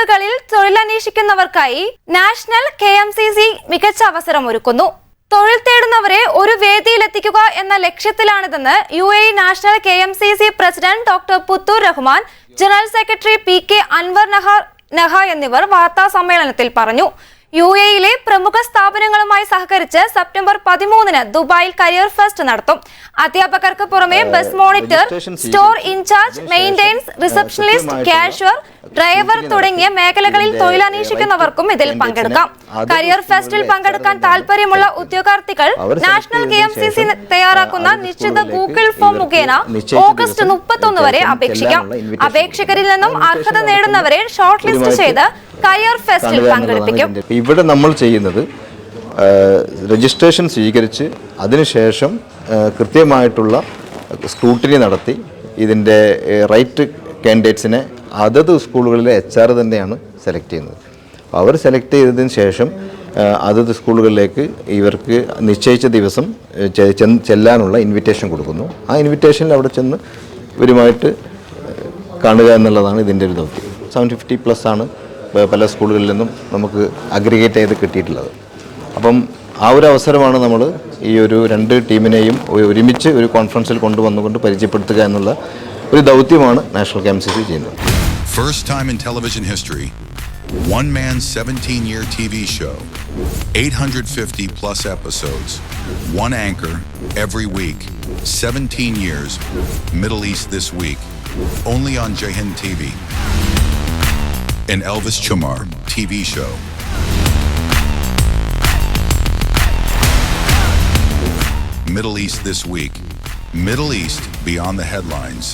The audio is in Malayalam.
സ്കൂളുകളിൽ തൊഴിലന്വേഷിക്കുന്നവർക്കായി നാഷണൽ KMCC മികച്ച അവസരമൊരുക്കുന്നു. തൊഴിൽ തേടുന്നവരെ ഒരു വേദിയിലെത്തിക്കുക എന്ന ലക്ഷ്യത്തിലാണിതെന്ന് UAE national KMCC president doctor Puthur Rahman, general secretary PK Anwar Naha എന്നിവർ വാർത്താ സമ്മേളനത്തിൽ പറഞ്ഞു. UAEയിലെ പ്രമുഖ സ്ഥാപനങ്ങളുമായി സഹകരിച്ച് സെപ്റ്റംബർ 13-ന് ദുബായിൽ കരിയർ ഫെസ്റ്റ് നടത്തും. അധ്യാപകർക്ക് പുറമെ bus monitor, store in charge, maintenance, receptionist, cashier, driver തുടങ്ങിയ മേഖലകളിൽ തൊഴിലന്വേഷിക്കുന്നവർക്കും ഇതിൽ പങ്കെടുക്കാം. കരിയർ ഫെസ്റ്റിൽ പങ്കെടുക്കാൻ താൽപര്യമുള്ള ഉദ്യോഗാർത്ഥികൾ നാഷണൽ KMCC തയ്യാറാക്കുന്ന നിശ്ചിത ഗൂഗിൾ ഫോം മുഖേന ഓഗസ്റ്റ് 31 വരെ അപേക്ഷിക്കാം. അപേക്ഷകരിൽ നിന്നും അർഹത നേടുന്നവരെ ഷോർട്ട് ലിസ്റ്റ് ചെയ്ത് കരിയർ ഫെസ്റ്റിൽ പങ്കെടുപ്പിക്കും. ഇവിടെ നമ്മൾ ചെയ്യുന്നത് രജിസ്ട്രേഷൻ സ്വീകരിച്ച് അതിനുശേഷം കൃത്യമായിട്ടുള്ള സ്ക്രൂട്ടിനി നടത്തി ഇതിൻ്റെ റൈറ്റ് കാൻഡിഡേറ്റ്സിനെ അതത് സ്കൂളുകളിലെ HR തന്നെയാണ് സെലക്ട് ചെയ്യുന്നത്. അവർ സെലക്ട് ചെയ്തതിന് ശേഷം അതത് സ്കൂളുകളിലേക്ക് ഇവർക്ക് നിശ്ചയിച്ച ദിവസം ചെല്ലാനുള്ള ഇൻവിറ്റേഷൻ കൊടുക്കുന്നു. ആ ഇൻവിറ്റേഷനിൽ അവിടെ ചെന്ന് ഇവരുമായിട്ട് കാണുക എന്നുള്ളതാണ് ഇതിൻ്റെ ഒരു ദൗത്യം. 750+ ആണ് പല സ്കൂളുകളിൽ നിന്നും നമുക്ക് അഗ്രിഗേറ്റ് ചെയ്ത് കിട്ടിയിട്ടുള്ളത്. അപ്പം ആ ഒരു അവസരമാണ് നമ്മൾ ഈ ഒരു രണ്ട് ടീമിനെയും ഒരുമിച്ച് ഒരു കോൺഫറൻസിൽ കൊണ്ടുവന്നുകൊണ്ട് പരിചയപ്പെടുത്തുക എന്നുള്ള ഒരു ദൗത്യമാണ് നാഷണൽ KMCC ചെയ്യുന്നത്. First time in television history, one man's 17-year TV show, 850+ episodes, one anchor every week, 17 years, Middle East This Week, only on Jai Hind TV. An Elvis Chumar TV show. Middle East This Week. Middle East beyond the headlines.